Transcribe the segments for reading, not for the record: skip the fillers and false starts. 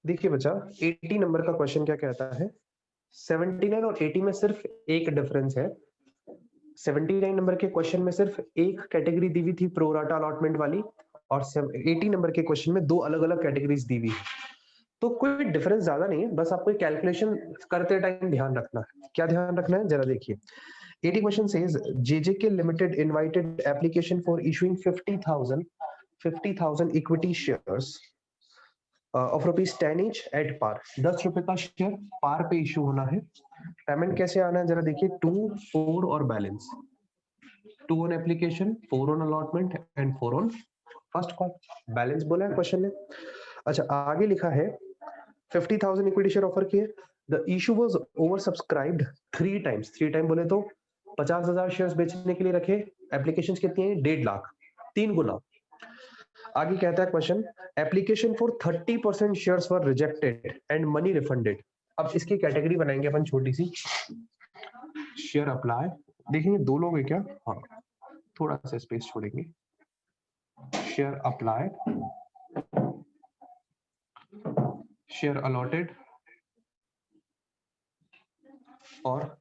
देखिए बच्चा, 80 नंबर का क्वेश्चन क्या कहता है? 79 और 80 में सिर्फ एक डिफरेंस है। 79 नंबर के क्वेश्चन में सिर्फ एक कैटेगरी दी हुई थी प्रो राटा अलॉटमेंट वाली, और 80 नंबर के क्वेश्चन में दो अलग अलग कैटेगरीज दी हुई है। तो कोई डिफरेंस ज्यादा नहीं है, बस आपको कैलकुलेशन करते टाइम ध्यान रखना है। क्या ध्यान रखना है जरा देखिए। 80 question says JJK limited invited application for issuing 50,000 equity shares of rupees 10 each at par. 10 रुपए का शेयर पार पे इशू होना है। पेमेंट कैसे आना है जरा देखिए। 2, 4 और balance. 2 on application, 4 on allotment and 4 on first call. Balance बोला है क्वेश्चन ने। अच्छा, आगे लिखा है 50,000 इक्विटी शेयर ऑफर किए। The issue was over subscribed 3 times. 3 time बोले तो 50,000 शेयर्स बेचने के लिए रखे। एप्लीकेशन कितनी है? 1.5 लाख, 3 गुना। आगे कहता है question, application for 30% shares were rejected and money refunded. अब इसकी कैटेगरी बनाएंगे अपन छोटी सी। शेयर अप्लाई, देखेंगे दो लोग हैं क्या? हाँ, थोड़ा सा स्पेस छोड़ेंगे। शेयर अप्लाई, शेयर अलॉटेड, और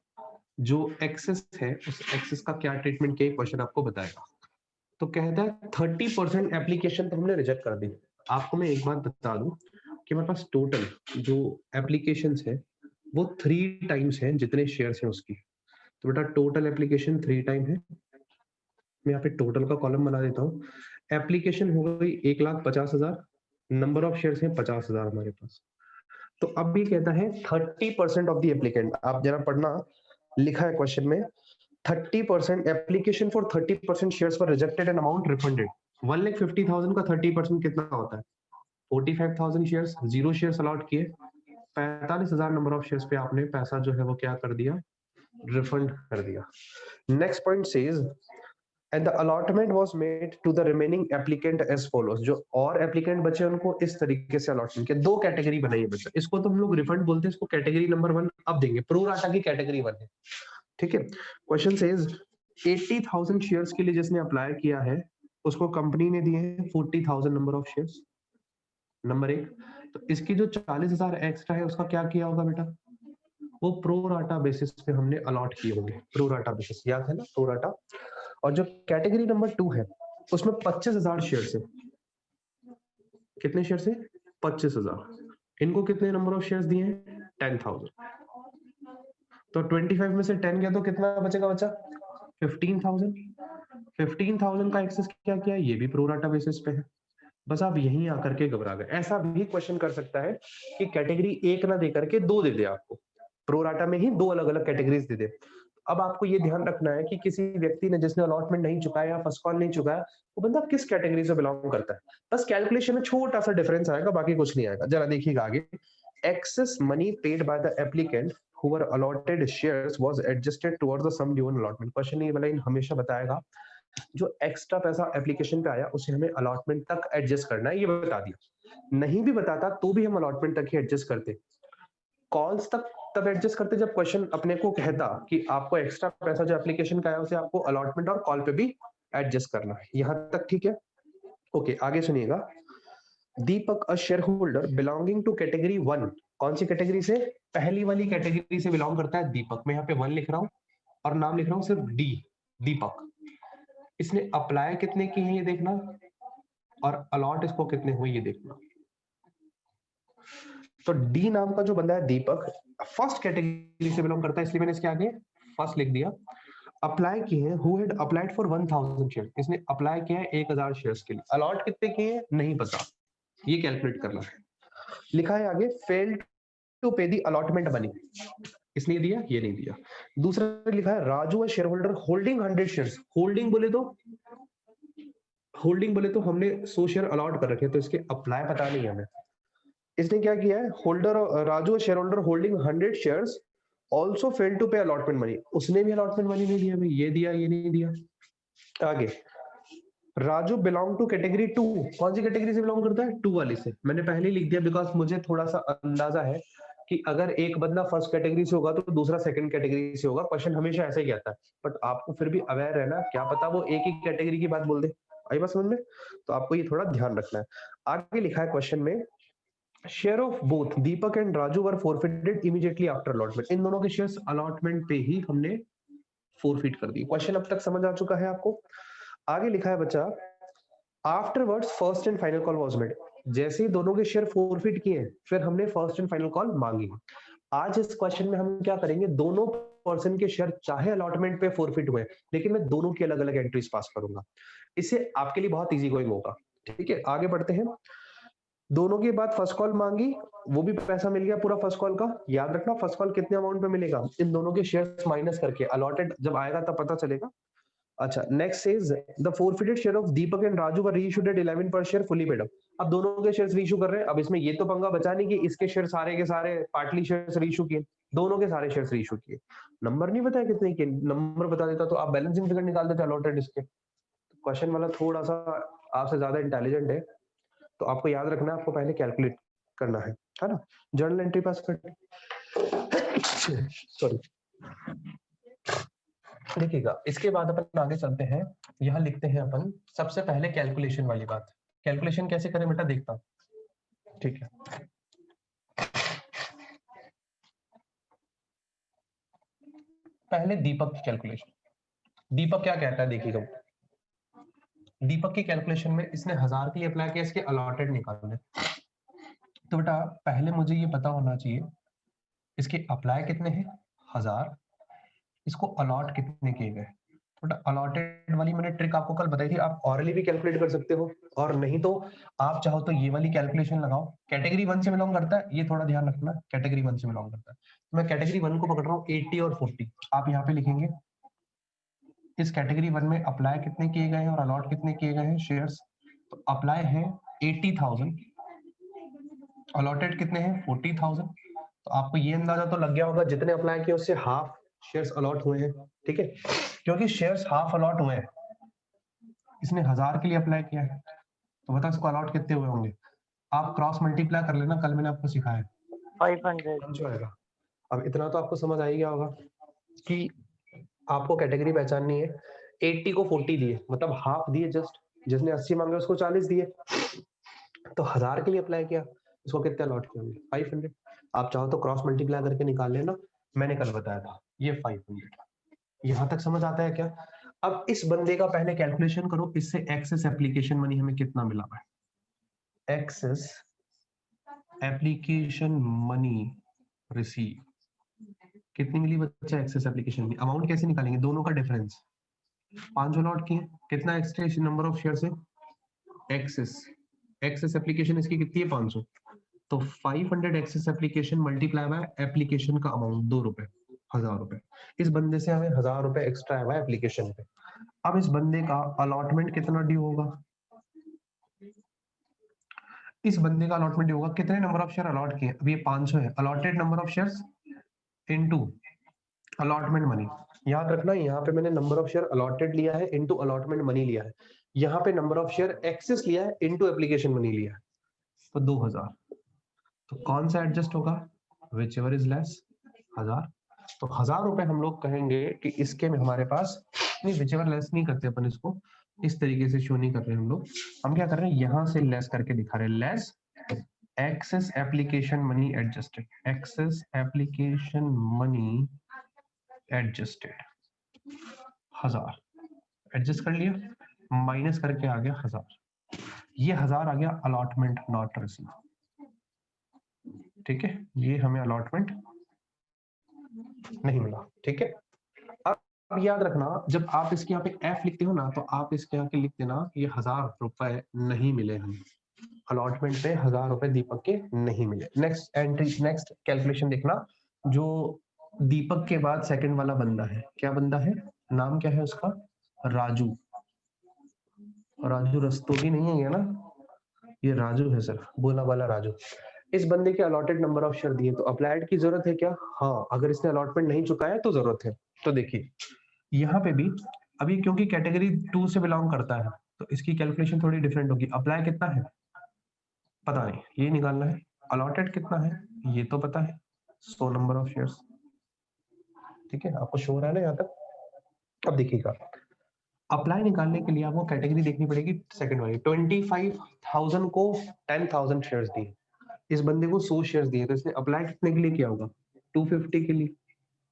जो एक्सेस है उस एक्सेस का क्या ट्रीटमेंट किया क्वेश्चन आपको बताएगा। तो कहता है 30% एप्लीकेशन तो हमने रिजेक्ट कर दी। आपको मैं एक बात बता दूं कि मेरे पास टोटल जो एप्लीकेशन है वो 3 टाइम्स है जितने शेयर्स हैं उसकी। तो बेटा टोटल एप्लीकेशन 3 टाइम है। मैं यहाँ पे टोटल का कॉलम बना देता हूँ। एप्लीकेशन हो गई 1,50,000, नंबर ऑफ शेयर्स हैं 50,000 हमारे पास। तो अब भी कहता है 30% ऑफ द एप्लीकेंट। आप जरा पढ़ना, लिखा है क्वेश्चन में 30% application for 30% shares for rejected and amount refunded. 1,50,000 का 30% कितना होता है? 45,000 शेयर्स। 0 शेयर्स अलॉट किए, 45,000 नंबर ऑफ शेयर्स पे आपने पैसा जो है वो क्या कर दिया? रिफंड कर दिया। Next point says and the allotment was made to the remaining applicant as follows। जो और एप्लीकेंट बचे उनको इस तरीके से अलॉटमेंट किया। दो कैटेगरी बनाई है बच्चा, इसको तो हम लोग रिफंड बोलते हैं, इसको कैटेगरी नंबर 1 अब देंगे। प्रो राटा की कैटेगरी 1 है, ठीक है। क्वेश्चन सेज 80,000 शेयर्स के लिए जिसने अप्लाई किया है उसको कंपनी ने दिए हैं 40,000 नंबर ऑफ शेयर्स, नंबर 1। तो इसकी जो 40,000 एक्स्ट्रा है उसका क्या किया होगा बेटा? वो प्रो राटा बेसिस पे हमने अलॉट किए होंगे। प्रो राटा बेसिस याद है ना, प्रो राटा। और जो कैटेगरी नंबर 2 है उसमें 25,000 शेयर है। कितने शेयर है? 25,000। इनको कितने नंबर ऑफ शेयर्स दिए हैं? 10,000। तो 25 में से 10 गया तो कितना बचेगा बच्चा? 15,000। 15,000 का एक्सेस क्या किया? ये भी प्रो राटा बेसिस पे है। बस आप यहीं आकर के घबरा गए। ऐसा भी क्वेश्चन कर सकता है कि कैटेगरी 1 ना दे करके 2 दे दे आपको, प्रो राटा में ही 2 अलग अलग कैटेगरीज दे दे। अब आपको ये ध्यान रखना है कि किसी व्यक्ति ने जिसने अलॉटमेंट नहीं चुकाया या फर्स्ट कॉल नहीं चुकाया, वो बंदा किस कैटेगरी से बिलोंग करता है। बस कैलकुलेशन में छोटा सा डिफरेंस आएगा, बाकी कुछ नहीं आएगा। जरा देखिएगा आगे। Excess money paid by the applicant who were allotted shares was adjusted towards the sum due on allotment। Question ये वाला हमेशा बताएगा जो एक्स्ट्रा पैसा एप्लीकेशन पे आया उसे हमें अलॉटमेंट तक एडजस्ट करना है, ये बता दिया। नहीं भी बताता तो भी हम अलॉटमेंट तक ही एडजस्ट करते। कॉल्स तक तब एडजस्ट करते जब क्वेश्चन अपने को कहता कि आपको एक्स्ट्रा पैसा जो एप्लीकेशन का आया उसे आपको अलॉटमेंट और कॉल पे भी एडजस्ट करना है। यहां तक ठीक है? ओके, आगे सुनिएगा। Deepak a share holder belonging to category 1। कौन सी कैटेगरी से? पहली वाली कैटेगरी से बिलोंग करता है दीपक। मैं यहाँ पे 1 लिख रहा हूँ और नाम लिख रहा हूँ सिर्फ डी, दीपक। इसने अप्लाई कितने की है ये देखना, और अलॉट इसको कितने हुए ये देखना। तो डी नाम का जो बंदा है दीपक, फर्स्ट कैटेगरी से बिलोंग करता है, इसलिए मैंने इसके आगे फर्स्ट लिख दिया। अप्लाई किए हैं, who had applied for 1,000 share. इसने अप्लाई किया है 1,000 शेयर्स के लिए। अलॉट कितने किए हैं नहीं पता, ये कैलकुलेट करना है। लिखा है आगे फेल्ड टू पे दी अलॉटमेंट मनी। इसने दिया, ये नहीं दिया। दूसरा लिखा है Raju share holder holding 100 shares. Holding बोले तो हमने 100 शेयर अलॉट कर रखे हैं, तो इसके अप्लाई पता नहीं हमें। इसने क्या किया है? Holder Raju share holder holding 100 shares also fail to pay allotment money. उसने भी अलॉटमेंट मनी नहीं दिया हमें, ये दिया ये नहीं दिया। आगे राजू बिलोंग टू कैटेगरी 2। कौन सी कैटेगरी से बिलोंग करता है? 2 वाली से। मैंने पहले ही लिख दिया बिकॉज मुझे थोड़ा सा अंदाजा है कि अगर एक बंदा फर्स्ट कैटेगरी से होगा तो दूसरा सेकंड कैटेगरी से होगा। क्वेश्चन हमेशा ऐसा ही आता है, बट आपको फिर भी अवेयर रहना, क्या पता वो एक ही कैटेगरी की बात बोल दे। आई बात समझ में? तो आपको ये थोड़ा ध्यान रखना है। आगे लिखा है क्वेश्चन में share of both Deepak and Raju were forfeited immediately after allotment. इन दोनों के शेयर्स अलॉटमेंट पे ही हमने फॉरफिट कर दी। क्वेश्चन अब तक समझ आ चुका है आपको। आगे लिखा है बच्चा, afterwards first and final call was made. जैसे ही दोनों के शेयर फॉरफिट किए फिर हमने फर्स्ट एंड फाइनल कॉल मांगी। आज इस क्वेश्चन में हम क्या करेंगे, दोनों पर्सन के शेयर चाहे अलॉटमेंट पे फॉरफिट हुए लेकिन मैं दोनों की अलग अलग एंट्रीज पास करूंगा। इससे आपके लिए बहुत इजी गोइंग होगा। ठीक है, आगे बढ़ते हैं। दोनों के बाद फर्स्ट कॉल मांगी, वो भी पैसा मिल गया पूरा फर्स्ट कॉल का। याद रखना फर्स्ट कॉल कितने अमाउंट पे मिलेगा, इन दोनों के शेयर्स माइनस करके, अलॉटेड जब आएगा तब पता चलेगा। अच्छा, next is the forfeited share of Deepak and Raju were reissued at 11 per share fully paid up. अब दोनों के शेयर्स रीइश्यू कर रहे हैं। अब इसमें ये तो पंगा बचा नहीं कि इसके शेयर सारे के सारे पार्टली शेयर्स रीइश्यू किए, दोनों के सारे शेयर्स रीइश्यू किए। नंबर नहीं बताया कितने के, नंबर बता देता तो आप बैलेंसिंग फिगर निकाल देते अलॉटेड इसके। क्वेश्चन वाला थोड़ा सा आपसे ज्यादा इंटेलिजेंट है, तो आपको याद रखना है, आपको पहले कैलकुलेट करना है ना। जर्नल एंट्री पास कर सॉरी। देखिएगा, इसके बाद अपन आगे चलते हैं। यहाँ लिखते हैं अपन सबसे पहले कैलकुलेशन वाली बात। कैलकुलेशन कैसे करें बेटा, देखता हूं। ठीक है, पहले दीपक की कैलकुलेशन। दीपक क्या कहता है, देखिएगा। दीपक की कैलकुलेशन में इसने 1000 के लिए अप्लाई किया, इसके अलॉटेड निकालने। तो बेटा पहले मुझे ये पता होना चाहिए इसके अप्लाई कितने हैं 1000, इसको अलॉट कितने किए गए। बट अलॉटेड वाली मैंने ट्रिक आपको कल बताई थी, आप ऑरली भी कैलकुलेट कर सकते हो, और नहीं तो आप चाहो तो ये वाली कैलकुलेशन लगाओ। कैटेगरी 1 से बिलोंग करता है, ये थोड़ा ध्यान रखना, कैटेगरी 1 से बिलोंग करता है। तो मैं कैटेगरी 1 को पकड़ रहा हूँ, 80 और 40। आप यहाँ पे लिखेंगे इस कैटेगरी 1 में अप्लाई कितने किए गए हैं और अलॉट कितने किए गए हैं शेयर्स। तो अप्लाई है 80,000, अलॉटेड कितने हैं 40,000। तो आपको ये अंदाजा तो लग गया होगा जितने अप्लाई किए उससे हाफ शेयर्स अलॉट हुए हैं। ठीक है, क्योंकि शेयर्स हाफ अलॉट हुए हैं, इसने 1000 के लिए अप्लाई किया है, तो बता इसको अलॉट कितने हुए होंगे। आप क्रॉस मल्टीप्लाई कर लेना, कल मैंने आपको सिखाया 500 आएगा। अब इतना तो आपको समझ आ ही गया होगा कि आपको कैटेगरी पहचाननी है। 80 को 40 दिए, मतलब हाफ दिए जस्ट, जिसने 80 मांगे उसको 40 दिए, तो 1000 के लिए अप्लाई किया, इसको कितने अलॉट किए होंगे 500। आप चाहो तो क्रॉस मल्टीप्लाई करके निकाल लेना, मैंने कल बताया था ये 500। यहां तक समझ आता है क्या। अब इस बंदे का पहले कैलकुलेशन करो, इससे एक्सेस एप्लीकेशन मनी हमें कितना मिला है। एक्सेस एप्लीकेशन मनी रिसीव कितनी मिली बच्चा, एक्सेस एप्लीकेशन मनी। अमाउंट कैसे निकालेंगे, दोनों का डिफरेंस। 500 लॉट किए, कितना एक्स्ट्रा नंबर ऑफ शेयर से, एक्सेस एक्सेस एप्लीकेशन इसकी कितनी है 500, तो 500 excess application multiply by application का अमाउंट 2 रुपए, 1000 रुपए। इस बंदे से हमें 1000 रुपए एक्स्ट्रा आया हुआ एप्लीकेशन पे। अब इस बंदे का अलॉटमेंट कितना ड्यू होगा, इस बंदे का अलॉटमेंट ड्यू होगा, कितने नंबर ऑफ शेयर अलॉट किए, अभी ये 500 है, allotted number of shares into allotment money. याद रखना यहाँ पे मैंने नंबर ऑफ शेयर अलॉटेड लिया है इनटू अलॉटमेंट मनी लिया है, यहाँ पे नंबर ऑफ शेयर एक्सेस लिया है इनटू एप्लीकेशन मनी लिया है, तो 2000। तो कौन सा एडजस्ट होगा, विच एवर इज लेस 1000। तो 1000 रुपए हम लोग कहेंगे कि इसके में हमारे पास नहीं, विच एवर लेस नहीं करते अपन, इसको इस तरीके से शो नहीं कर रहे हम क्या कर रहे हैं, यहां से लेस करके दिखा रहे हैं, less excess application money adjusted, excess application money adjusted 1000 adjust कर लिया, माइनस करके आ गया 1000, ये 1000 आ गया अलॉटमेंट नॉट रिसीव। ठीक है, ये हमें अलॉटमेंट नहीं मिला। ठीक है, अब याद रखना जब आप इसके यहाँ पे एफ लिखते हो ना, तो आप इसके यहाँ के लिख देना ये 1000 रुपए नहीं मिले हमें, अलॉटमेंट पे 1000 रुपए दीपक के नहीं मिले। नेक्स्ट एंट्री, नेक्स्ट कैलकुलेशन देखना, जो दीपक के बाद सेकंड वाला बंदा है, क्या बंदा है, नाम क्या है उसका, राजू। राजू रस्तोगी नहीं है ना, ये राजू है सिर्फ, बोला वाला राजू। इस बंदे के अलॉटेड नंबर ऑफ शेयर दिए, तो अप्लाइड की जरूरत है क्या, हाँ, अगर इसने अलॉटमेंट नहीं चुकाया तो जरूरत है। तो देखिए यहाँ पे भी अभी क्योंकि कैटेगरी 2 से बिलोंग करता है, तो इसकी कैलकुलेशन थोड़ी डिफरेंट होगी। अप्लाई कितना है पता नहीं, ये निकालना है। अलॉटेड कितना है ये तो पता है, 100 नंबर ऑफ शेयर्स। ठीक है, आपको शो हो रहा है ना यहाँ तक। अब देखिएगा, अप्लाई निकालने के लिए आपको कैटेगरी देखनी पड़ेगी सेकंड वाली। 25,000 को 10,000 शेयर्स दिए, इस बंदे को 100 शेयर्स दिए तो इसने अप्लाई कितने के लिए किया होगा? 250 के लिए।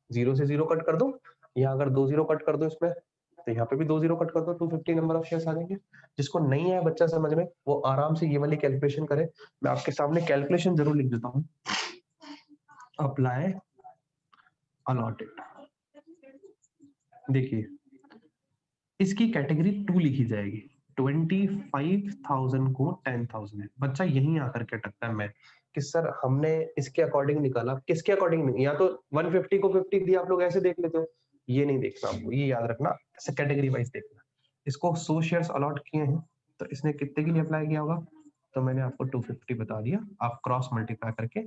0 से 0 कट कर दो, यहाँ अगर 2 0 कट कर दो इसमें, तो यहाँ पे भी 2 0 कट कर दो, 250 नंबर ऑफ शेयर्स आ जाएंगे। जिसको नहीं है बच्चा समझ में, वो आराम से ये वाली कैलकुलेशन करे। मैं आपके सामने कैलकुलेशन जरूर लिख देता हूँ। अप्लाई अलॉटेड, देखिए इसकी कैटेगरी 2 लिखी जाएगी। 25,000 को 10,000 है। बच्चा यहीं आकर के अटकता है मैं कि सर हमने इसके अकॉर्डिंग निकाला, किसके अकॉर्डिंग नहीं, या तो 150 को 50 दिया, आप लोग ऐसे देख लेते हो, ये नहीं देखना आपको, ये याद रखना, ऐसे कैटेगरी वाइज देखना। इसको 100 शेयर्स अलॉट किए हैं, तो इसने कितने के लिए अप्लाई किया होगा? तो मैंने आपको 250 बता दिया, आप क्रॉस मल्टीप्लाई करके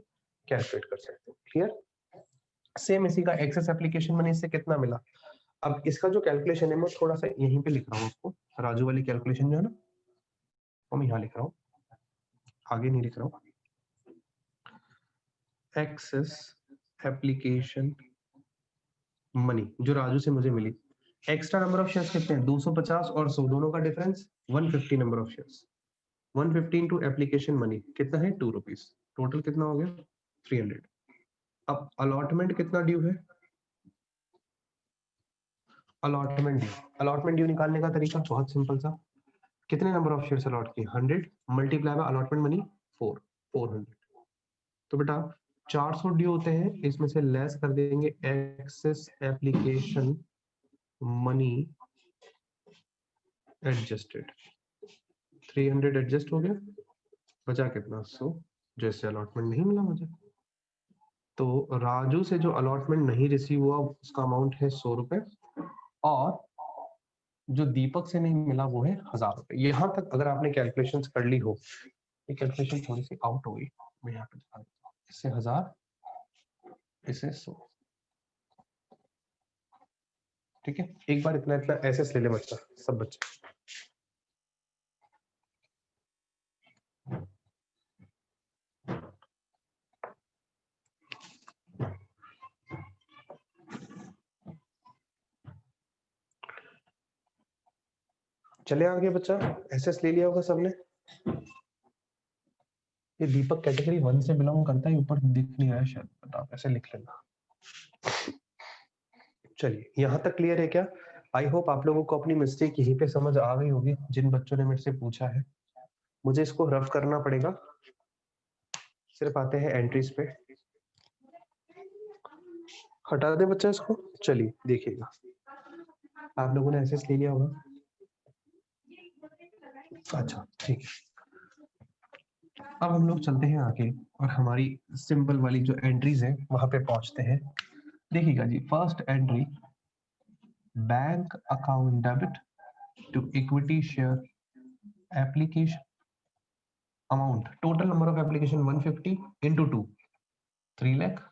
कैलकुलेट कर सकते हो। क्लियर? सेम इसी का एक्सेस एप्लीकेशन मनी से कितना मिला। अब इसका जो कैलकुलेशन है मैं थोड़ा सा यहीं पे लिख रहा हूँ आपको, राजू वाली कैलकुलेशन जो है ना, वो मैं यहाँ लिख रहा हूँ, आगे नहीं लिख रहा हूँ। एक्सेस एप्लीकेशन मनी जो राजू से मुझे मिली, एक्स्ट्रा नंबर ऑफ शेयर्स कितने हैं? 250 और 100 दोनों का difference 150 number of shares. 150 into application money कितना है? 2 रुपीज। टोटल कितना हो गया? 300। अब अलॉटमेंट कितना ड्यू है? अलॉटमेंट ड्यू निकालने का तरीका बहुत सिंपल सा, कितने नंबर ऑफ शेयर्स अलॉट किए? 100 मल्टीप्लाई बाय अलॉटमेंट मनी 400। तो बेटा 400 ड्यू होते हैं, इसमें से लेस कर देंगे excess application money adjusted, 300 adjust हो गया, बचा कितना? 100, जैसे अलॉटमेंट नहीं मिला मुझे, तो राजू से जो अलॉटमेंट नहीं रिसीव हुआ उसका अमाउंट है 100 रुपए, और जो दीपक से नहीं मिला वो है 1000 रुपए। यहां तक अगर आपने कैलकुलेशंस कर ली हो, ये कैलकुलेशन थोड़ी सी आउट हो गई, मैं यहाँ पे दिखा देता हूँ, इससे 1000, इससे 100, ठीक है। एक बार इतना इतना ऐसे ले ले बच्चा, सब बच्चे। चले आगे बच्चा, एसएस ले लिया होगा सबने। ये दीपक कैटेगरी 1 से बिलोंग करता है, ऊपर दिख नहीं रहा है शायद, बट आप ऐसे लिख लेना। चलिए यहाँ तक क्लियर है क्या? आई होप आप लोगों को अपनी मिस्टेक यहीं पे समझ आ गई होगी, जिन बच्चों ने मेरे से पूछा है। मुझे इसको रफ करना पड़ेगा, सिर्फ आते हैं एंट्रीज पे, हटा दे बच्चा इसको। चलिए देखिएगा, आप लोगों ने एसएस ले लिया होगा, अच्छा ठीक है। अब हम लोग चलते हैं आगे और हमारी सिंपल वाली जो एंट्रीज है वहां पे पहुंचते हैं। देखिएगा जी, first entry, bank account debit to equity share application amount, total number of application 150 into 2, 3 lakh.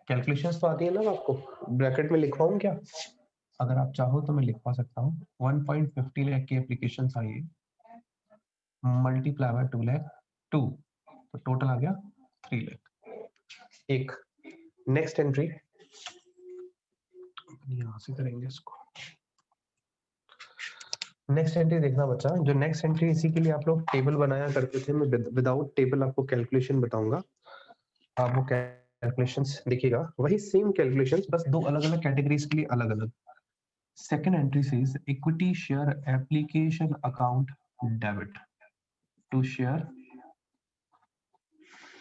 Calculations तो आती है ना आपको, ब्रैकेट में लिखवाऊं क्या? अगर आप चाहो तो मैं लिखवा सकता हूँ। 1.50 लाख की एप्लीकेशन आई है, मल्टीप्लाई बाय 2 लाख 2, तो टोटल आ गया 3 लाख। एक नेक्स्ट एंट्री यहाँ से करेंगे इसको। नेक्स्ट एंट्री देखना बच्चा, जो नेक्स्ट एंट्री इसी के लिए आप लोग टेबल बनाया करते थे, मैं विदाउट टेबल आपको कैलकुलेशन बताऊंगा, आप वो कैलकुलेशंस देखिएगा, वही सेम कैलकुलेशंस, बस दो अलग अलग कैटेगरीज के लिए अलग अलग। Second entry says equity share application account debit to share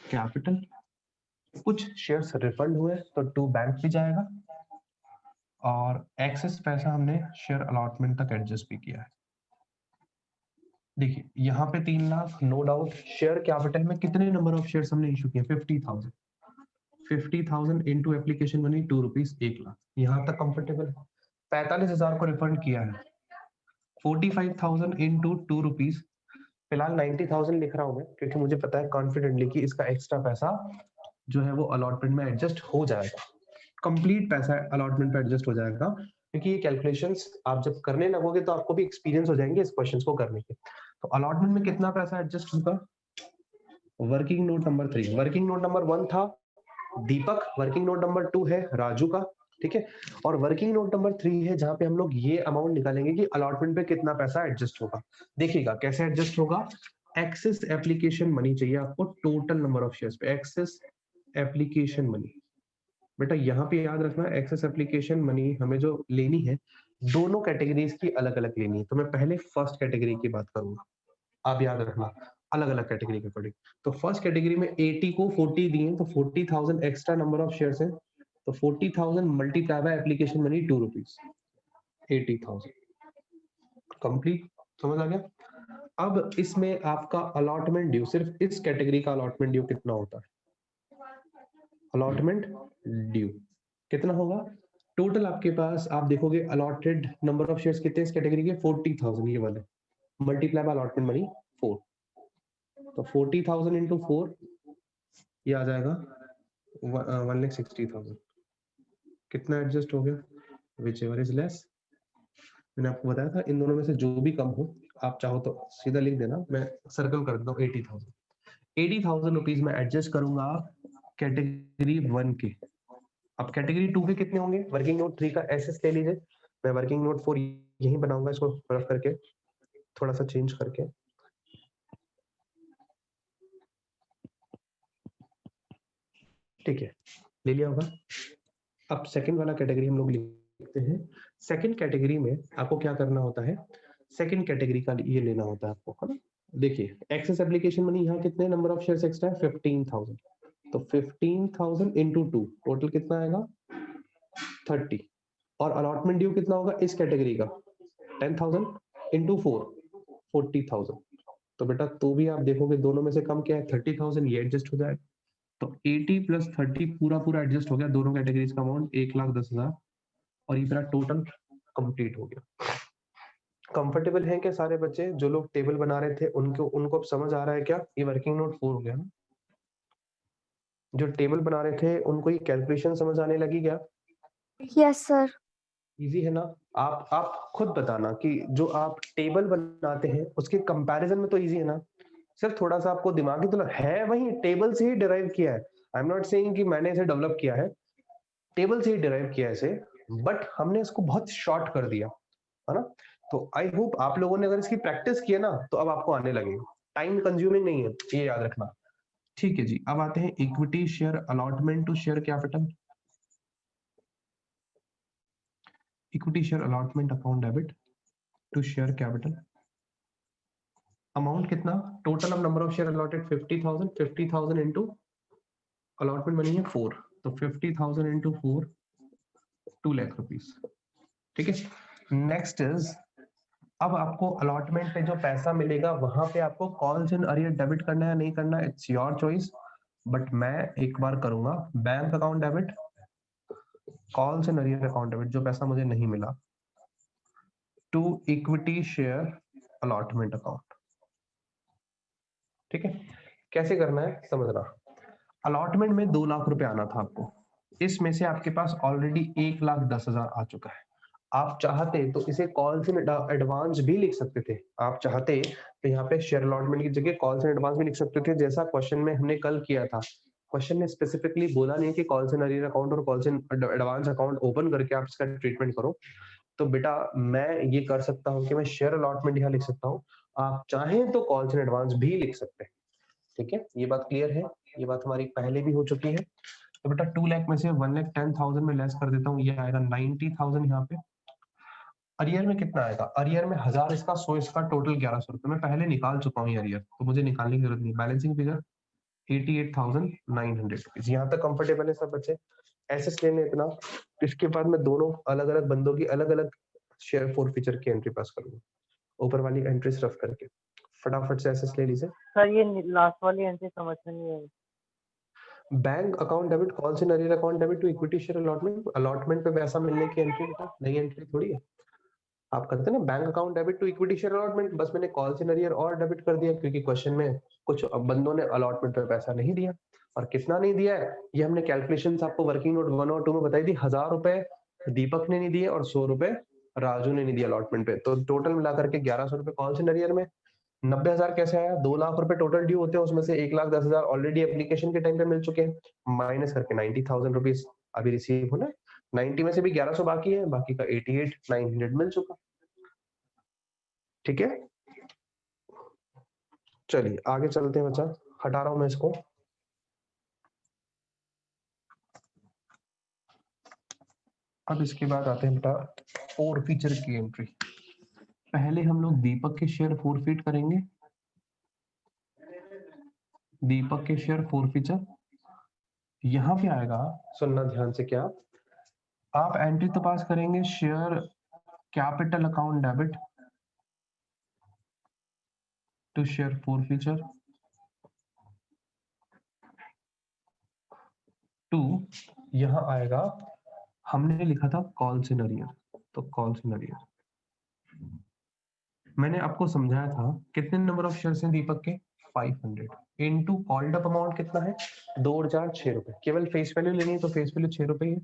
capital, कुछ शेयर्स रिफंड हुए तो टू बैंक भी जाएगा, और एक्सेस पैसा हमने शेयर अलॉटमेंट तक एडजस्ट भी किया है। देखिए यहाँ पे 3 lakh no doubt, share capital में कितने नंबर ऑफ शेयर्स हमने इशू किए? 50,000। 50,000 into application money 2 rupees, 1 lakh, यहाँ तक कंफर्टेबल है। 45,000 को रिफंड किया है, 45,000 इनटू 2 रुपीस, फिलहाल 90,000 लिख रहा हूं मैं, क्योंकि मुझे पता है कॉन्फिडेंटली कि इसका एक्स्ट्रा पैसा जो है वो अलॉटमेंट में एडजस्ट हो जाएगा, कंप्लीट पैसा अलॉटमेंट पे एडजस्ट हो जाएगा, क्योंकि ये कैलकुलेशंस आप जब करने लगोगे तो आपको भी एक्सपीरियंस हो जाएंगे इस क्वेश्चंस को करने के। तो अलॉटमेंट में कितना पैसा एडजस्ट होगा? Working note number 3, working note number 1 था दीपक, वर्किंग नोट नंबर 2 है राजू का, ठीक है, और वर्किंग नोट नंबर 3 है जहां पे हम लोग ये अमाउंट निकालेंगे कि अलॉटमेंट पे कितना पैसा एडजस्ट होगा। देखिएगा कैसे एडजस्ट होगा, एक्सेस एप्लीकेशन मनी चाहिए आपको टोटल नंबर ऑफ शेयर्स पे, एक्सेस एप्लीकेशन मनी। बेटा यहाँ पे याद रखना, एक्सेस एप्लीकेशन मनी हमें जो लेनी है दोनों कैटेगरीज की अलग अलग लेनी है। तो मैं पहले फर्स्ट कैटेगरी की बात करूंगा, आप याद रखना अलग अलग कैटेगरी के अकॉर्डिंग। तो फर्स्ट कैटेगरी में 80 को 40 दिए, तो 40,000 एक्स्ट्रा नंबर ऑफ शेयर्स है, तो 40,000 multiply by application money 2 rupees, 80,000 complete. समझ आ गया? अब इसमें आपका अलॉटमेंट ड्यू, सिर्फ इस कैटेगरी का अलॉटमेंट ड्यू कितना होता है? अलॉटमेंट ड्यू कितना होगा? टोटल आपके पास आप देखोगे अलॉटेड नंबर ऑफ शेयर्स कितने इस कैटेगरी के? 40,000 ये वाले, मल्टीप्लाई बाय अलॉटमेंट मनी 4, तो 40,000 इंटू 4 ये आ जाएगा 1,60,000। कितना एडजस्ट हो गया? Which ever is less. मैंने आपको बताया था इन दोनों में से जो भी कम हो, आप चाहो तो सीधा लिख देना, मैं सर्कल कर देता हूँ 80,000। 80,000 रुपीज में एडजस्ट करूंगा कैटेगरी 1 के। अब कैटेगरी 2 के कितने होंगे? वर्किंग नोट 3 का एसएस ले लीजिए, मैं वर्किंग नोट 4 यहीं बनाऊंगा, इसको रफ करके थोड़ा सा चेंज करके। ठीक है, ले लिया होगा। अब सेकंड वाला कैटेगरी हम लोग लिखते हैं। सेकंड कैटेगरी में आपको क्या करना होता है? सेकंड कैटेगरी का ये लेना होता है आपको, है ना? देखिए एक्सेस एप्लीकेशन मनी यहाँ कितने नंबर ऑफ शेयर्स एक्स्ट्रा है? 15,000, तो 15,000 इंटू 2 टोटल कितना आएगा? 30। और अलॉटमेंट ड्यू कितना होगा इस कैटेगरी का? 10,000 इंटू 4 40,000। तो बेटा तो भी आप देखोगे दोनों में से कम क्या है? 30,000, ये एडजस्ट हो जाएगा। तो 80 प्लस 30 पूरा पूरा एडजस्ट हो गया, दोनों कैटेगरीज का अमाउंट 1,10,000, और ये पूरा टोटल कंप्लीट हो गया। कंफर्टेबल हैं क्या सारे बच्चे? जो लोग टेबल बना रहे थे उनको उनको अब समझ आ रहा है क्या? ये वर्किंग नोट 4 हो गया ना? जो टेबल बना रहे थे उनको ये कैलकुलेशन समझ आने लगी क्या? Yes sir. इजी है ना? आप खुद बताना कि जो आप टेबल बनाते हैं उसके कंपैरिजन में तो इजी है ना? सिर्फ थोड़ा सा आपको दिमागी तो है, वही टेबल से ही डिराइव किया है। आई एम नॉट सेइंग कि मैंने इसे डेवलप किया है, टेबल से ही डिराइव किया है इसे, बट हमने इसको बहुत शॉर्ट कर दिया, है ना? तो आई होप आप लोगों ने अगर इसकी प्रैक्टिस की है ना तो अब आपको आने लगेगा। टाइम कंज्यूमिंग नहीं है, ये याद रखना। ठीक है जी, अब आते हैं equity share allotment to share capital. Equity share allotment account debit to share capital. Amount कितना? Total of number of share allotted 50,000, 50,000 into allotment money है 4, तो 50,000 इंटू 4 2 लाख रुपीस। ठीक है, नेक्स्ट इज, अब आपको अलॉटमेंट पे जो पैसा मिलेगा वहां पे आपको कॉल्स इन अरियर डेबिट करना है नहीं करना, इट्स योर चॉइस, बट मैं एक बार करूंगा bank account debit, calls in arrear account debit, जो पैसा मुझे नहीं मिला, to equity share allotment account. ठीक है, कैसे करना है समझना। अलॉटमेंट में 2 लाख रुपए आना था आपको, इसमें से आपके पास ऑलरेडी 1,10,000 आ चुका है। आप चाहते तो इसे कॉल्स इन एडवांस भी लिख सकते थे, आप चाहते तो यहाँ पे शेयर अलॉटमेंट की जगह कॉल्स इन एडवांस भी लिख सकते थे, जैसा क्वेश्चन में हमने कल किया था। क्वेश्चन ने स्पेसिफिकली बोला नहीं कि कॉल्स इन अरियर अकाउंट और calls in advance account open करके आप इसका ट्रीटमेंट करो। तो बेटा मैं ये कर सकता हूँ कि मैं शेयर अलॉटमेंट यहाँ लिख सकता हूँ, आप चाहें तो कॉल्स इन एडवांस भी लिख सकते हैं। ठीक है, ये बात क्लियर है? ये बात हमारी पहले भी हो चुकी है। तो बेटा 2 लाख में से 1,10,000 में लेस कर देता हूँ, ये आएगा 90,000 यहाँ पे। अरियर में कितना आएगा? अरियर में 1000 इसका, 100 इसका, टोटल 1100 रुपए। मैं पहले निकाल चुका हूँ ये अरियर, तो मुझे निकालने की जरूरत नहीं। Balancing figure 88,900 rupees. यहाँ तक कंफर्टेबल है सब बच्चे? एसेस लेने इतना, इसके बाद मैं दोनों अलग अलग बंदों की अलग अलग शेयर फोर फीचर की एंट्री पास करूंगा, ऊपर वाली एंट्रीज रफ करके। फटाफट से एसेस ले लीजिए सर ये लास्ट वाली एंट्री समझ में नहीं आई। Bank account debit, calls in arrear account debit to equity share allotment. Allotment पे पैसा मिलने की एंट्री बेटा, नई एंट्री थोड़ी है। आप करते हैं ना bank account debit to equity share allotment, बस मैंने कॉल्स इन अरियर और डेबिट कर दिया, क्योंकि क्वेश्चन में कुछ बंदों ने अलॉटमेंट पे पैसा नहीं दिया, और कितना नहीं दिया है ये हमने कैलकुलेशंस आपको वर्किंग नोट 1 और 2 में बताई थी। 1000 रुपए दीपक ने नहीं दिए और 100 रुपए राजू ने नहीं दिया अलॉटमेंट पे, तो टोटल मिलाकर के 1100 रुपए कॉल्स इन अरियर में। 90,000 कैसे आया? 2 लाख रुपए टोटल ड्यू होते हैं, उसमें से 1,10,000 ऑलरेडी एप्लीकेशन के टाइम पे मिल चुके हैं, माइनस करके 90,000 रुपीज अभी रिसीव होना है। 90 में से भी 1100 बाकी है, बाकी का 88,900 मिल चुका। ठीक है, चलिए आगे चलते हैं बच्चा, हटा रहा हूं मैं इसको। अब इसके बाद आते हैं बेटा फॉरफीचर की एंट्री। पहले हम लोग दीपक के शेयर फॉरफीट करेंगे। दीपक के शेयर फॉरफीचर यहां पे आएगा, सुनना ध्यान से, क्या आप एंट्री तो पास करेंगे share capital account debit to share forfeiture to, यहां आएगा, हमने लिखा था कॉल सिनेरियो, तो कॉल सिनेरियो मैंने आपको समझाया था कितने नंबर ऑफ शेयर्स हैं दीपक के 500 इनटू कॉल्ड अप अमाउंट कितना है 2006 रुपए, केवल फेस वैल्यू लेनी है तो फेस वैल्यू 6 रुपए है,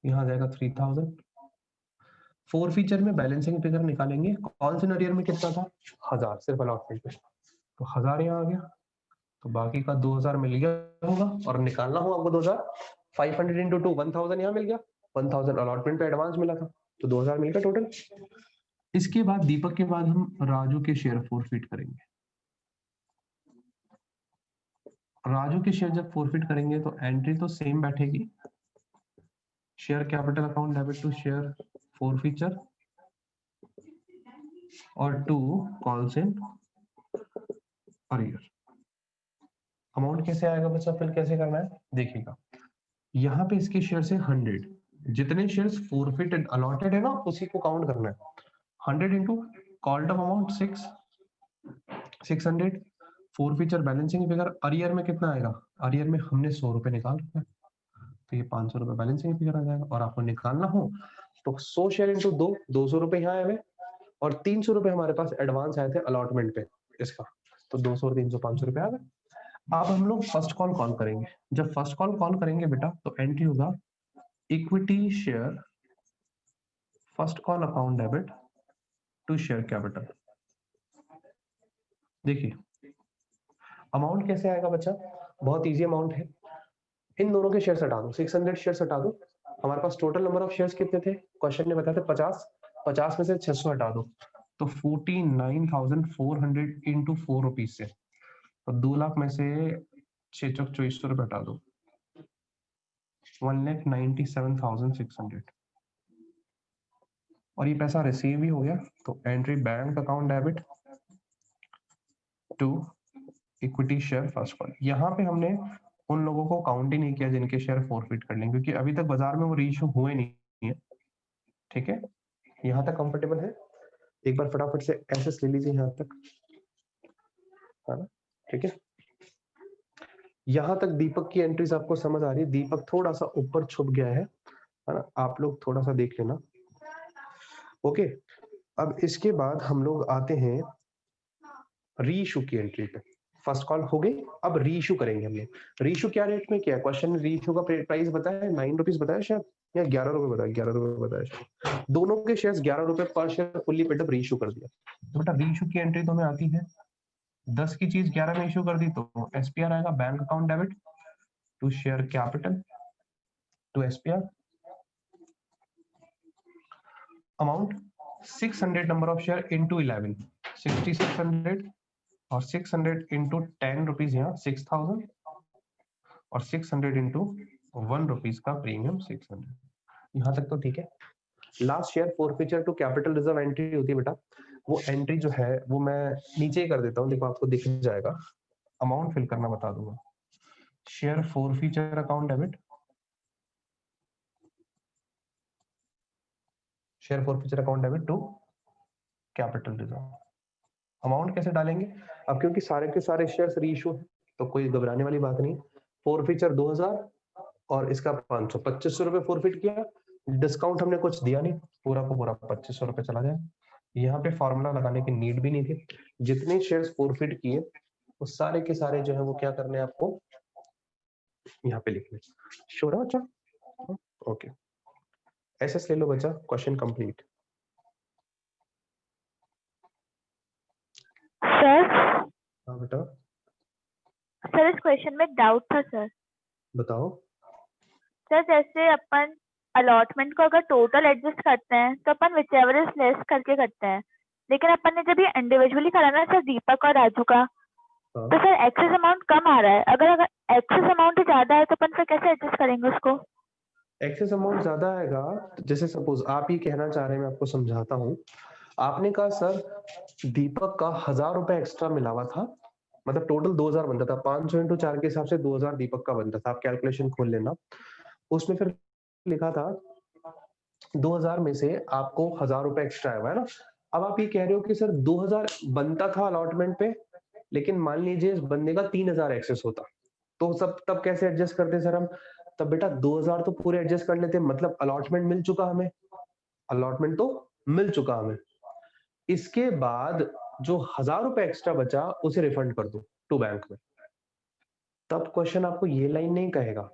यहाँ जाएगा 3000। फोर फीचर में बैलेंसिंग फिगर निकालेंगे, कॉल सिनेरियो में कितना था 1000 सिर्फ अलॉटमेंट पे, तो 1000 यहाँ आ गया, तो बाकी का 2000 मिल गया होगा, और निकालना हो आपको 2000, 500 इंटू 2 1000 यहाँ मिल गया, 1000 अलॉटमेंट पे एडवांस मिला था, तो 2000 मिल गया टोटल। इसके बाद दीपक के बाद हम राजू के शेयर फॉरफीट करेंगे। राजू के शेयर जब फॉरफीट करेंगे तो एंट्री तो सेम बैठेगी, share capital account debit to share forfeiture और to calls in arrear. Amount कैसे आएगा बच्चा, फिर कैसे करना है देखिएगा, यहाँ पे इसके शेयर से 100, जितने शेयर्स फॉरफिट अलॉटेड है ना उसी को काउंट करना है, 100 into called up amount 600, forfeiture balancing figure arrear में कितना आएगा, अरियर में हमने 100 रुपए निकाल रखा है, तो ये 500 रुपए बैलेंसिंग फिगर आ जाएगा, और आपको निकालना हो तो 100 शेयर इंटू 2 200 रुपए यहाँ आए हुए, और 300 रुपए हमारे पास एडवांस आए थे अलॉटमेंट पे इसका, तो 200 और 300 500 रुपए आ गए। अब हम लोग फर्स्ट कॉल करेंगे, जब फर्स्ट कॉल करेंगे बेटा तो एंट्री होगा equity share first call account debit to share capital. देखिए अमाउंट कैसे आएगा बच्चा, बहुत इजी अमाउंट है, इन दोनों के शेयर हटा दो, 600 शेयर हटा दो, हमारे पास टोटल नंबर ऑफ शेयर्स कितने थे, क्वेश्चन ने बताया था 50, 50 में से 600 हटा दो, तो 49,400 इंटू 4 रुपीज से, तो 2 लाख में से 6 चौक 2400 रुपए हटा दो, 1,97,600, और ये पैसा रिसीव भी हो गया, तो entry bank account debit to equity share first call. यहाँ पे हमने उन लोगों को काउंट ही नहीं किया जिनके शेयर फॉरफिट कर लेंगे, क्योंकि अभी तक बाजार में वो रीइश्यू हुए नहीं है, ठीक है, यहाँ तक कंफर्टेबल है, एक बार फटाफट से एसेस ले लीजिए यहाँ तक, है ना, ठीक है, यहाँ तक दीपक की एंट्रीज आपको समझ आ रही है, दीपक थोड़ा सा ऊपर छुप गया है ना, आप लोग थोड़ा सा देख लेना, ओके। अब इसके बाद हम लोग आते हैं रीइश्यू की एंट्री पे, फर्स्ट कॉल हो गई, अब रीइश्यू करेंगे हम लोग, रीइश्यू क्या रेट में किया, क्वेश्चन ने रीइश्यू का प्राइस बताया 9 रुपीज बताया शायद, या 11 रुपए बताया, 11 रुपए बताया शायद, दोनों के शेयर्स 11 रुपए पर share fully paid up reissue कर दिया, तो बेटा रीइश्यू की एंट्री तो हमें आती है, 10 की चीज 11 में इश्यू कर दी, तो एसपीआर आएगा bank account debit to share capital to SPR, amount 600 number of share into 11, 6600, और 600 इंटू 10 रुपीज यहाँ 6000, और 600 इंटू 1 रुपीज का प्रीमियम 600, यहाँ तक तो ठीक है। Last share forfeiture to capital reserve entry होती है बेटा, वो एंट्री जो है वो मैं नीचे ही कर देता हूँ, देखो आपको दिख जाएगा, अमाउंट फिल करना बता दूंगा, share forfeiture account debit, share forfeiture account debit to capital reserve, amount कैसे डालेंगे, अब क्योंकि सारे के सारे शेयर्स रीइश्यू है तो कोई घबराने वाली बात नहीं, फॉरफीचर 2000 और इसका 500, 2500 रुपए फॉरफिट किया, डिस्काउंट हमने कुछ दिया नहीं, पूरा को पूरा 2500 रुपए चला जाए, यहाँ पे फॉर्मूला लगाने की नीड भी नहीं थी, जितने शेयर्स फॉरफिट किए वो सारे के सारे जो है वो क्या करने हैं आपको यहाँ पे लिखने, श्योर है बच्चा, ओके, एसएस ले लो बच्चा, क्वेश्चन कंप्लीट। सर हाँ बेटा सर इस क्वेश्चन में डाउट था सर। बताओ। सर जैसे अपन अलॉटमेंट को अगर टोटल एडजस्ट करते हैं तो अपन विचएवर इज लेस करके करते हैं, लेकिन अपन ने जब ये इंडिविजुअली करा ना सर दीपक और राजू का, हाँ। तो सर एक्सेस अमाउंट कम आ रहा है, अगर एक्सेस अमाउंट ज्यादा है तो अपन फिर कैसे एडजस्ट करेंगे उसको? एक्सेस अमाउंट ज्यादा आएगा, जैसे सपोज आप ये कहना चाह रहे हैं, मैं आपको समझाता हूँ। आपने कहा सर दीपक का 1000 रुपए एक्स्ट्रा मिला हुआ था, मतलब टोटल 2000 बनता था, 500 इंटू 4 के हिसाब से 2000 दीपक का बनता था, आप कैलकुलेशन खोल लेना। उसमें फिर लिखा था 2000 में से आपको 1000 रुपए एक्स्ट्रा आया हुआ है ना। अब आप ये कह रहे हो कि सर 2000 बनता था अलॉटमेंट पे, लेकिन मान लीजिए इस बंदे का 3000 एक्सेस होता, तो सब तब कैसे एडजस्ट करते सर हम? तब बेटा 2000 तो पूरे एडजस्ट कर लेते, मतलब अलॉटमेंट मिल चुका हमें, अलॉटमेंट तो मिल चुका हमें। इसके बाद जो 1000 रुपए एक्स्ट्रा बचा उसे रिफंड कर दो टू बैंक में। तब क्वेश्चन आपको ये लाइन नहीं कहेगा,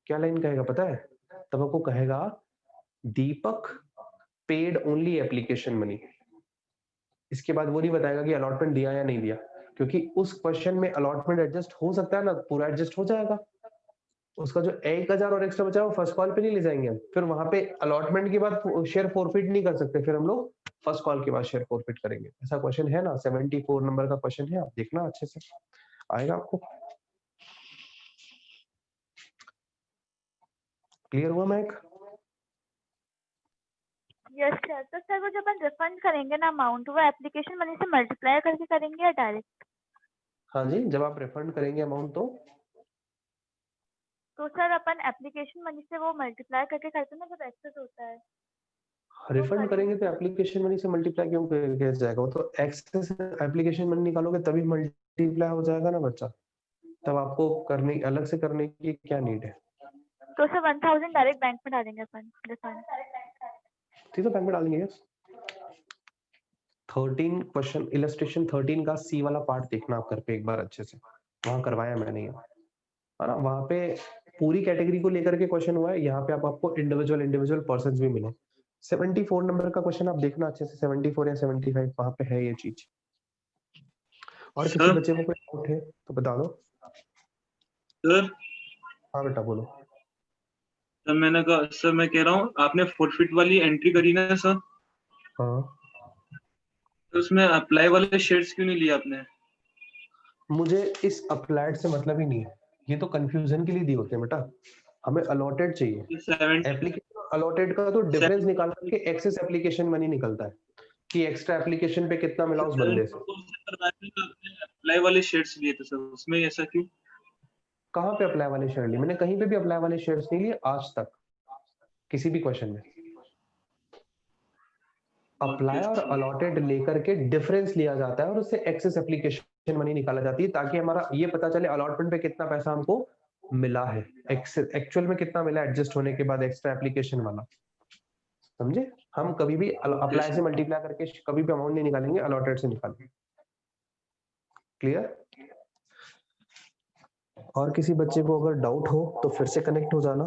क्या लाइन कहेगा पता है? तब आपको कहेगा दीपक पेड ओनली एप्लीकेशन मनी। इसके बाद वो नहीं बताएगा कि अलॉटमेंट दिया या नहीं दिया, क्योंकि उस क्वेश्चन में अलॉटमेंट एडजस्ट हो सकता है ना, पूरा एडजस्ट हो जाएगा। उसका जो 1000 और एक्स्ट्रा बचा है वो फर्स्ट कॉल पे नहीं ले जाएंगे हम, फिर वहां पे अलॉटमेंट के बाद शेयर फॉरफिट नहीं कर सकते, फिर हम लोग फर्स्ट कॉल के बाद शेयर फॉरफिट करेंगे। ऐसा क्वेश्चन है ना, 74 नंबर का क्वेश्चन है, आप देखना अच्छे से आएगा आपको। क्लियर हुआ मैक? Yes sir. तो सर वो जब अपन रिफंड करेंगे ना अमाउंट, वो एप्लीकेशन मनी से मल्टीप्लाई करके करेंगे या डायरेक्ट? हाँ जी, जब आप रिफंड करेंगे अमाउंट तो सर अपन एप्लीकेशन मनी से वो मल्टीप्लाई करके करते हैं ना जब एक्सेस होता है, तो तो रिफंड करेंगे। करेंगे तो एप्लीकेशन मनी से मल्टीप्लाई क्यों किया जाएगा? वो तो एक्सेस एप्लीकेशन मनी निकालोगे तभी मल्टीप्लाई हो जाएगा ना बच्चा, तब आपको करने अलग से करने की क्या नीड है? तो सर 1000 डायरेक्ट बैंक में डालेंगे अपन रिफंड? ठीक है, बैंक में डालेंगे। यस। 13 क्वेश्चन इलस्ट्रेशन 13 का सी वाला पार्ट देखना आप घर पे एक बार अच्छे से, वहां करवाया मैंने ये, है ना। वहां पे पूरी कैटेगरी को लेकर के क्वेश्चन हुआ है, यहाँ पे आपको इंडिविजुअल इंडिविजुअल पर्सन भी मिले। 74 नंबर का क्वेश्चन आप देखना अच्छे से, 74 या 75 वहां पे है ये चीज। और किसी सर बच्चे को कोई डाउट है तो बता दो। सर हाँ बेटा बोलो। सर मैंने कहा, सर मैं कह रहा हूँ आपने फॉरफिट वाली एंट्री करी ना सर, हाँ, तो उसमें अप्लाई वाले शेयर्स क्यों नहीं लिए आपने? मुझे इस अप्लाइड से मतलब ही नहीं है, ये तो कंफ्यूजन के लिए दिए होते हैं बेटा, हमें अलॉटेड चाहिए। 70 एप्लीकेशन अलॉटेड का तो डिफरेंस निकाल के एक्सेस एप्लीकेशन मनी निकलता है कि एक्स्ट्रा एप्लीकेशन पे कितना मिला उस बंदे से। अप्लाई वाले शेयर्स लिए थे सर, उसमें ऐसा क्यों? कहाँ पे अप्लाई वाले शेयर लिए? मैंने कहीं पे भी अप्लाई वाले शेयर्स नहीं लिए आज तक, किसी भी क्वेश्चन में। अप्लाई और अलॉटेड लेकर के डिफरेंस लिया जाता है और उससे एक्सेस एप्लीकेशन मनी निकाला जाती है, ताकि हमारा ये पता चले अलॉटमेंट पे कितना पैसा हमको मिला है, एक्चुअल में कितना मिला एडजस्ट होने के बाद एक्स्ट्रा एप्लीकेशन वाला। समझे? हम कभी भी अप्लाई से मल्टीप्लाई करके कभी भी अमाउंट नहीं निकालेंगे, अलॉटेड से निकालेंगे। क्लियर? और किसी बच्चे को अगर डाउट हो तो फिर से कनेक्ट हो जाना।